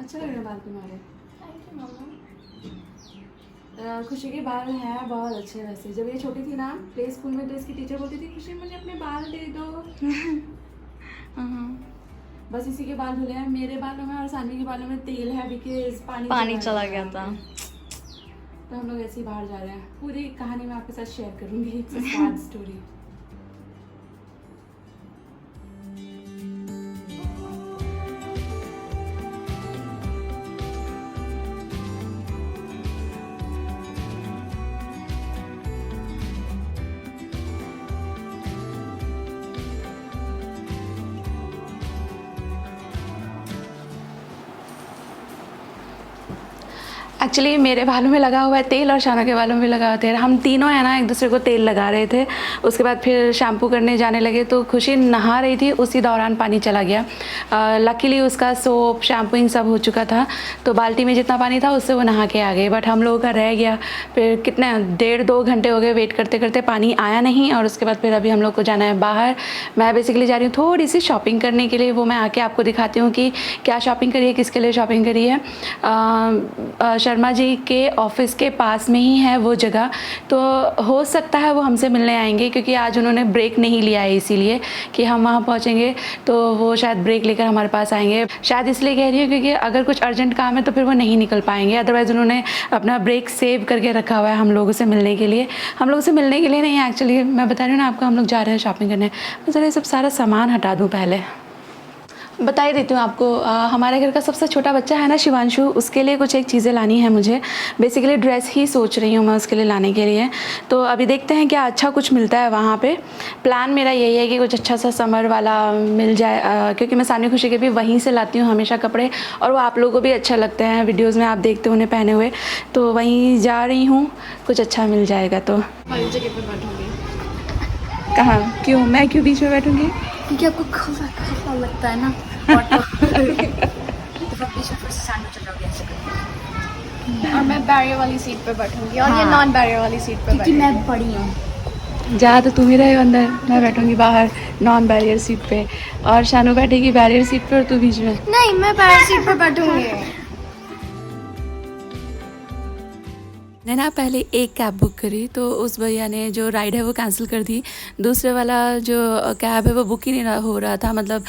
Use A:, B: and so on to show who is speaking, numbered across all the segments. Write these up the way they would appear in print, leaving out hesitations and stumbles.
A: अच्छा लग रहा है बाल तुम्हारे।
B: थैंक यू मम्मा।
A: खुशी के बाल हैं बहुत अच्छे वैसे। जब ये छोटी थी ना प्ले स्कूल में तो इसकी टीचर बोलती थी खुशी मुझे अपने बाल दे दो। बस इसी के बाल धुले हैं। मेरे बालों में और सानवी के बालों में तेल है बिकॉज
B: पानी चला गया था।
A: तो हम लोग ऐसे ही बाहर जा रहे हैं। पूरी कहानी मैं आपके साथ शेयर करूंगी। It's a sad story. Actually मेरे बालों में लगा हुआ है तेल और शाना के बालों में लगा हुआ तेल। हम तीनों है ना एक दूसरे को तेल लगा रहे थे। उसके बाद फिर शैम्पू करने जाने लगे तो खुशी नहा रही थी, उसी दौरान पानी चला गया। लकीली उसका सोप शैम्पूइंग सब हो चुका था तो बाल्टी में जितना पानी था उससे वो नहा के आ गए। बट हम लोगों का रह गया। फिर कितने 1.5-2 घंटे हो गए वेट करते करते, पानी आया नहीं। और उसके बाद फिर अभी हम लोग को जाना है बाहर। मैं बेसिकली जा रही हूँ थोड़ी सी शॉपिंग करने के लिए। वो मैं आके आपको दिखाती हूँ कि क्या शॉपिंग करी है, किसके लिए शॉपिंग करी है। शर्मा जी के ऑफिस के पास में ही है वो जगह, तो हो सकता है वो हमसे मिलने आएंगे क्योंकि आज उन्होंने ब्रेक नहीं लिया है, इसीलिए कि हम वहाँ पहुँचेंगे तो वो शायद ब्रेक लेकर हमारे पास आएंगे। शायद इसलिए कह रही हूँ क्योंकि अगर कुछ अर्जेंट काम है तो फिर वो नहीं निकल पाएंगे। अदरवाइज़ उन्होंने अपना ब्रेक सेव करके रखा हुआ है हम लोगों से मिलने के लिए। हम लोगों से मिलने के लिए नहीं, एक्चुअली मैं बता रही हूँ ना आपको, हम लोग जा रहे हैं शॉपिंग करने। मैं ज़रा ये सब सारा सामान हटा दूँ पहले। बता ही देती हूँ आपको। हमारे घर का सबसे छोटा बच्चा है ना शिवांशु, उसके लिए कुछ एक चीज़ें लानी है मुझे। बेसिकली ड्रेस ही सोच रही हूँ मैं उसके लिए लाने के लिए। तो अभी देखते हैं क्या अच्छा कुछ मिलता है वहाँ पे। प्लान मेरा यही है कि कुछ अच्छा सा समर वाला मिल जाए, क्योंकि मैं सानवी खुशी के भी वहीं से लाती हूँ हमेशा कपड़े, और वो आप लोगों को भी अच्छे लगते हैं। वीडियोज़ में आप देखते हो उन्हें पहने हुए, तो वहीं जा रही हूँ। कुछ अच्छा मिल जाएगा तो। वाली जगह पर बैठूँगी। कहाँ? क्यों? मैं क्यों बीच में बैठूँगी?
B: क्योंकि आपको खफा लगता है ना। और मैं बैरियर वाली सीट पे बैठूंगी और ये नॉन बैरियर वाली सीट पे क्योंकि मैं बड़ी हूँ।
A: जा तो तुम ही रहे हो अंदर, मैं बैठूंगी बाहर नॉन बैरियर सीट पे, और शानू बैठेगी बैरियर सीट पे और तू बीच में।
B: नहीं, मैं बैरियर सीट पे बैठूंगी।
A: मैंने ना पहले एक कैब बुक करी तो उस भैया ने जो राइड है वो कैंसिल कर दी। दूसरे वाला जो कैब है वो बुक ही नहीं हो रहा था, मतलब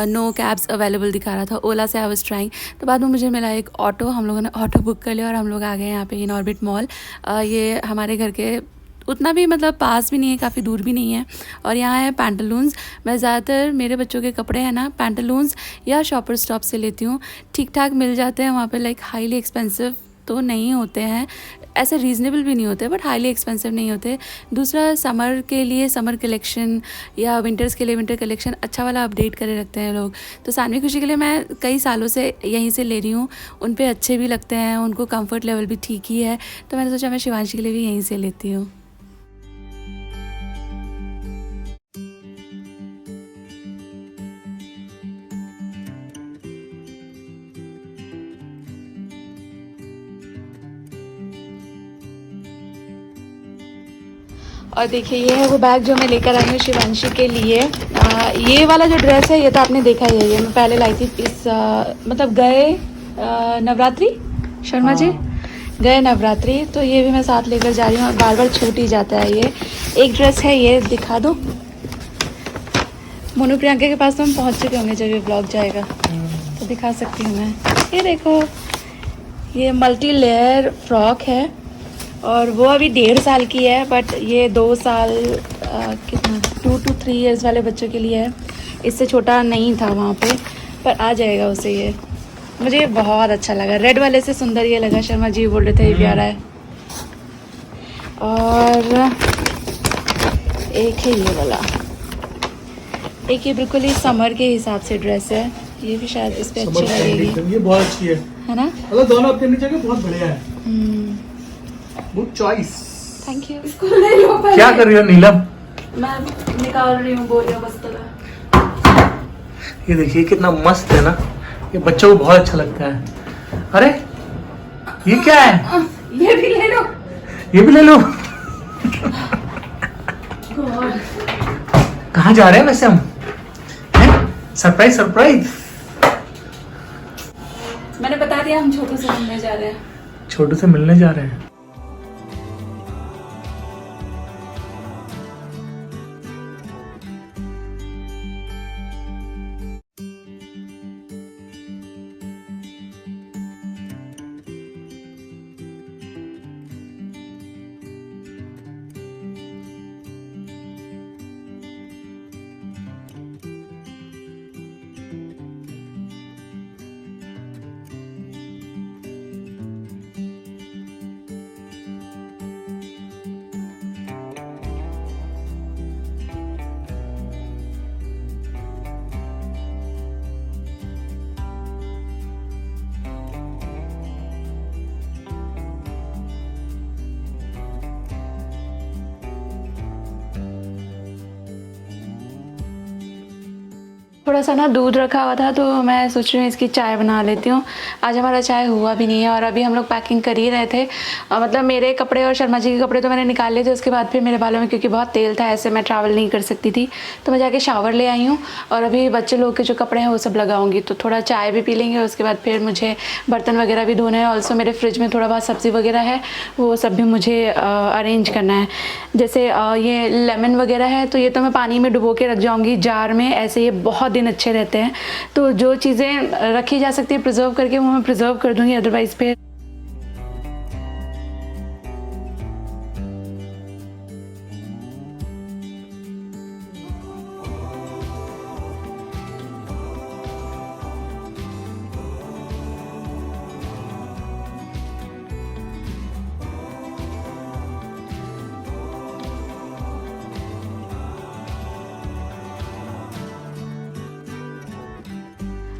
A: नो कैब्स अवेलेबल दिखा रहा था। ओला से आई वाज ट्राइंग। तो बाद में मुझे मिला एक ऑटो, हम लोगों ने ऑटो बुक कर लिया और हम लोग आ गए यहाँ पे इन ऑर्बिट मॉल। ये हमारे घर के उतना भी मतलब पास भी नहीं है, काफ़ी दूर भी नहीं है। और यहाँ है पैंटालून्स। मैं ज़्यादातर मेरे बच्चों के कपड़े हैं ना पैंटालून्स या शॉपर स्टॉप से लेती हूँ। ठीक ठाक मिल जाते हैं वहाँ पे, लाइक हाईली एक्सपेंसिव तो नहीं होते हैं, ऐसे रीज़नेबल भी नहीं होते, बट हाईली एक्सपेंसिव नहीं होते। दूसरा, समर के लिए समर कलेक्शन या विंटर्स के लिए विंटर कलेक्शन अच्छा वाला अपडेट करे रखते हैं लोग। तो सानवी खुशी के लिए मैं कई सालों से यहीं से ले रही हूँ। उन पे अच्छे भी लगते हैं, उनको कंफर्ट लेवल भी ठीक ही है। तो मैंने सोचा मैं शिवांशी के लिए भी यहीं से लेती हूँ। और देखिए ये है वो बैग जो मैं लेकर आई हूँ शिवांशी के लिए। ये वाला जो ड्रेस है ये तो आपने देखा ही है, ये मैं पहले लाई थी इस मतलब गए नवरात्रि, शर्मा जी गए नवरात्रि, तो ये भी मैं साथ लेकर जा रही हूँ। और बार बार छूट ही जाता है। ये एक ड्रेस है, ये दिखा दो। मोनू प्रियंका के पास तो हम पहुँच चुके होंगे जब ये ब्लॉग जाएगा, तो दिखा सकती हूँ मैं। ये देखो, ये मल्टी लेयर फ्रॉक है और वो अभी 1.5 साल की है, बट ये 2 साल कितना 2 to 3 इयर्स वाले बच्चों के लिए है। इससे छोटा नहीं था वहाँ पे, पर आ जाएगा उसे। ये मुझे बहुत अच्छा लगा, रेड वाले से सुंदर ये लगा। शर्मा जी बोल रहे थे ये प्यारा है। और एक है ये वाला, एक ये बिल्कुल ही समर के हिसाब से ड्रेस है। ये भी शायद इस पे अच्छी लगेगी।
C: ये बहुत अच्छी है
A: ना?
C: मतलब दोनों अपनी जगह बहुत बढ़िया है। Good choice.
A: Thank you. इसको ले लो पहले।
C: क्या कर रही हो नीलम?
A: मैं निकाल रही हूँ बोलिया बस्तर।
C: ये देखिए कितना मस्त है ना, ये बच्चों को बहुत अच्छा लगता है। अरे ये क्या है?
A: ये भी ले लो।
C: ये भी ले लो। कहाँ जा रहे हैं वैसे हम? Surprise surprise.
A: मैंने बता दिया हम छोटू से मिलने जा रहे हैं।
C: छोटू से मिलने जा रहे हैं।
A: थोड़ा सा ना दूध रखा हुआ था तो मैं सोच रही हूँ इसकी चाय बना लेती हूँ। आज हमारा चाय हुआ भी नहीं है और अभी हम लोग पैकिंग कर ही रहे थे। मतलब मेरे कपड़े और शर्मा जी के कपड़े तो मैंने निकाल लिए थे। उसके बाद फिर मेरे बालों में क्योंकि बहुत तेल था, ऐसे मैं ट्रैवल नहीं कर सकती थी, तो मैं जाके शावर ले आई हूँ और अभी बच्चे लोग के जो कपड़े हैं वो सब लगाऊंगी। तो थोड़ा चाय भी पी लेंगे, उसके बाद फिर मुझे बर्तन वगैरह भी धोने हैं। ऑल्सो मेरे फ्रिज में थोड़ा बहुत सब्ज़ी वगैरह है, वो सब भी मुझे अरेंज करना है। जैसे ये लेमन वगैरह है तो ये तो मैं पानी में डुबो के रख जाऊँगी जार में, ऐसे ये बहुत दिन अच्छे रहते हैं। तो जो चीज़ें रखी जा सकती है प्रिजर्व करके वो मैं प्रिजर्व कर दूँगी, अदरवाइज़ फिर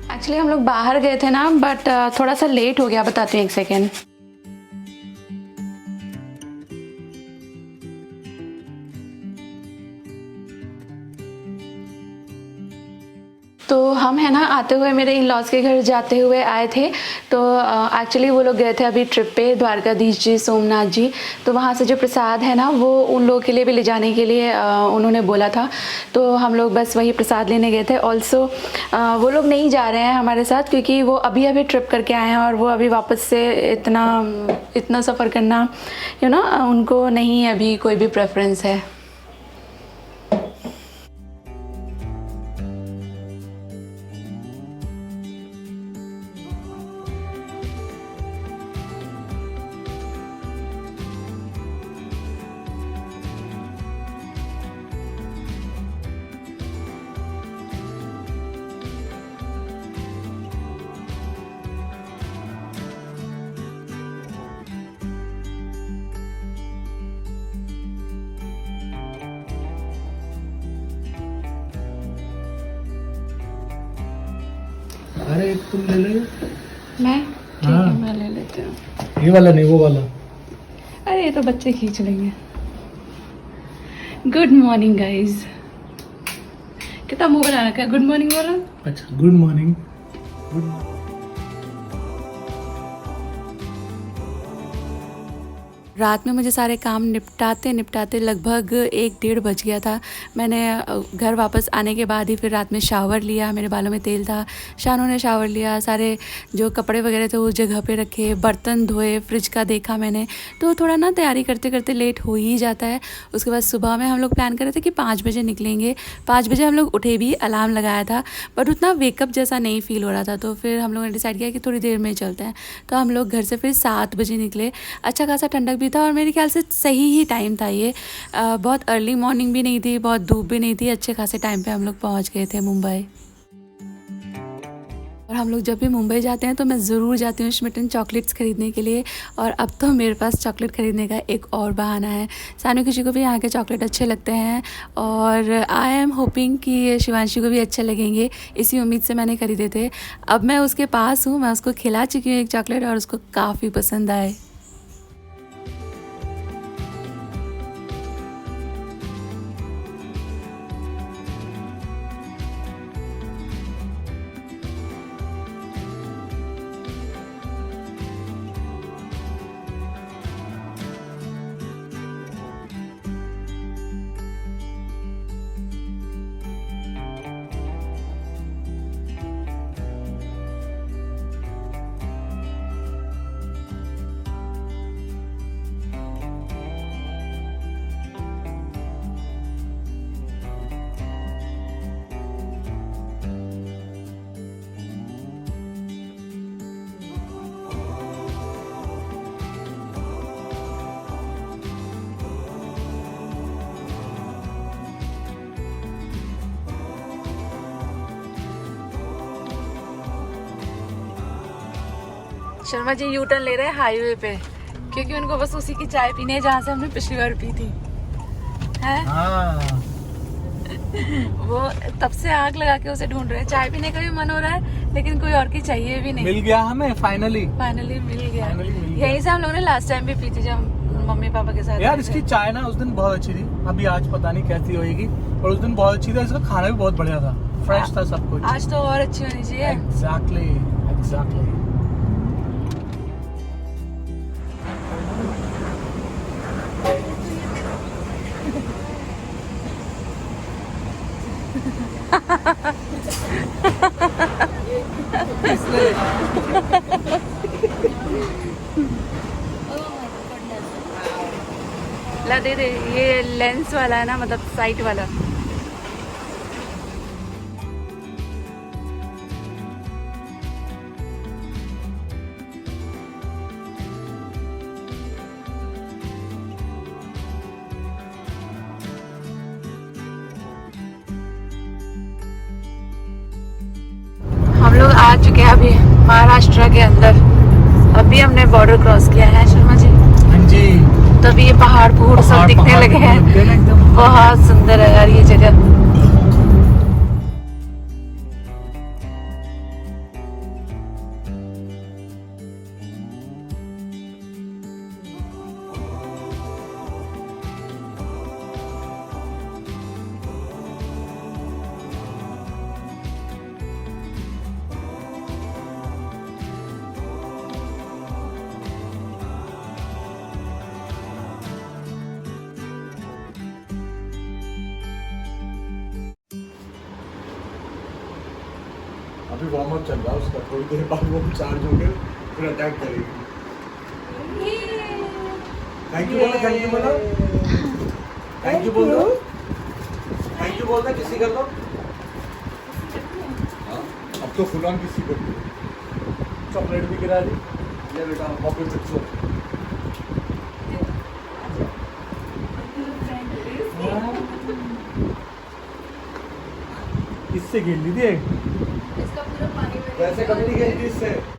A: एक्चुअली हम लोग बाहर गए थे ना, बट थोड़ा सा लेट हो गया। बताती हूँ, एक सेकेंड। तो हम है ना आते हुए मेरे इन लॉज के घर जाते हुए आए थे। तो एक्चुअली वो लोग गए थे अभी ट्रिप पे, द्वारकाधीश जी, सोमनाथ जी। तो वहाँ से जो प्रसाद है ना वो उन लोगों के लिए भी ले जाने के लिए उन्होंने बोला था। तो हम लोग बस वही प्रसाद लेने गए थे। ऑल्सो वो लोग नहीं जा रहे हैं हमारे साथ क्योंकि वो अभी अभी ट्रिप करके आए हैं और वो अभी वापस से इतना सफ़र करना उनको नहीं अभी कोई भी प्रेफरेंस है।
C: अरे एक तुम ले लो।
A: मैं ठीक है, मैं ले लेती हूँ।
C: ये वाला नहीं, वो वाला।
A: अरे ये तो बच्चे खींच लेंगे। Good morning guys. कितना मुंह बना रखा है गुड मॉर्निंग वाला।
C: अच्छा, गुड मॉर्निंग। गुड
A: रात में मुझे सारे काम निपटाते लगभग 1-1:30 बज गया था। मैंने घर वापस आने के बाद ही फिर रात में शावर लिया। मेरे बालों में तेल था, शानों ने शावर लिया, सारे जो कपड़े वगैरह थे वो जगह पे रखे, बर्तन धोए, फ्रिज का देखा मैंने। तो थोड़ा ना तैयारी करते करते लेट हो ही जाता है। उसके बाद सुबह में हम लोग प्लान कर रहे थे कि 5 बजे निकलेंगे। 5 बजे हम लोग उठे भी, अलार्म लगाया था, बट उतना वेकअप जैसा नहीं फील हो रहा था। तो फिर हम लोगों ने डिसाइड किया कि थोड़ी देर में चलते हैं। तो हम लोग घर से फिर 7 बजे निकले। अच्छा खासा ठंडक था और मेरे ख्याल से सही ही टाइम था ये। बहुत अर्ली मॉर्निंग भी नहीं थी, बहुत धूप भी नहीं थी। अच्छे खासे टाइम पे हम लोग पहुंच गए थे मुंबई। और हम लोग जब भी मुंबई जाते हैं तो मैं ज़रूर जाती हूँ श्मिटन चॉकलेट्स ख़रीदने के लिए। और अब तो मेरे पास चॉकलेट ख़रीदने का एक और बहाना है। सानू खुशी को भी यहाँ के चॉकलेट अच्छे लगते हैं और आई एम होपिंग कि शिवांशी को भी अच्छे लगेंगे। इसी उम्मीद से मैंने ख़रीदे थे। अब मैं उसके पास हूँ, मैं उसको खिला चुकी हूँ एक चॉकलेट और उसको काफ़ी पसंद आए। शर्मा जी यू टर्न ले रहे हैं हाईवे पे, क्योंकि उनको बस उसी की चाय पीनी है जहाँ से हमने पिछली बार पी थी है।
C: हाँ
A: वो तब से आग लगा के उसे ढूंढ रहे हैं। चाय पीने का भी मन हो रहा है लेकिन कोई और की चाहिए भी नहीं।
C: मिल गया हमें फाइनली।
A: फाइनली मिल गया।
C: Finally मिल गया।
A: यहीं से हम लोगों ने लास्ट टाइम भी पी थी जब मम्मी पापा के साथ।
C: यार इसकी चाय ना उस दिन बहुत अच्छी थी, अभी आज पता नहीं कैसी होएगी, और उस दिन बहुत अच्छी थी। इसका खाना भी बहुत बढ़िया था, फ्रेश था सब कुछ।
A: आज तो और अच्छी होनी चाहिए।
C: Exactly exactly.
A: ला दे दे, ये लेंस वाला है ना, मतलब साइट वाला। हम लोग आ चुके हैं अभी महाराष्ट्र के अंदर। अभी हमने बॉर्डर क्रॉस किया है शर्मा जी।
C: हाँ जी।
A: तभी ये पहाड़ पहाड़ सब दिखने लगे हैं।
C: एकदम
A: बहुत सुंदर है यार ये जगह।
D: अभी वार्म अप चल रहा है उसका, थोड़ी देर बाद वो चार्ज होकर फिर अटैक करेगी। थैंक यू बोलो, थैंक यू बोलो, थैंक यू बोल दो, थैंक यू बोलना किसी कर लो। हाँ, अब तो फुल ऑन किसी कर दो। चॉकलेट भी गिरा दी। ये बेटा पॉकेट से
C: इससे खेल ली थी एक।
B: इसका पूरा पानी में
D: वैसे कभी नहीं खेलती इससे।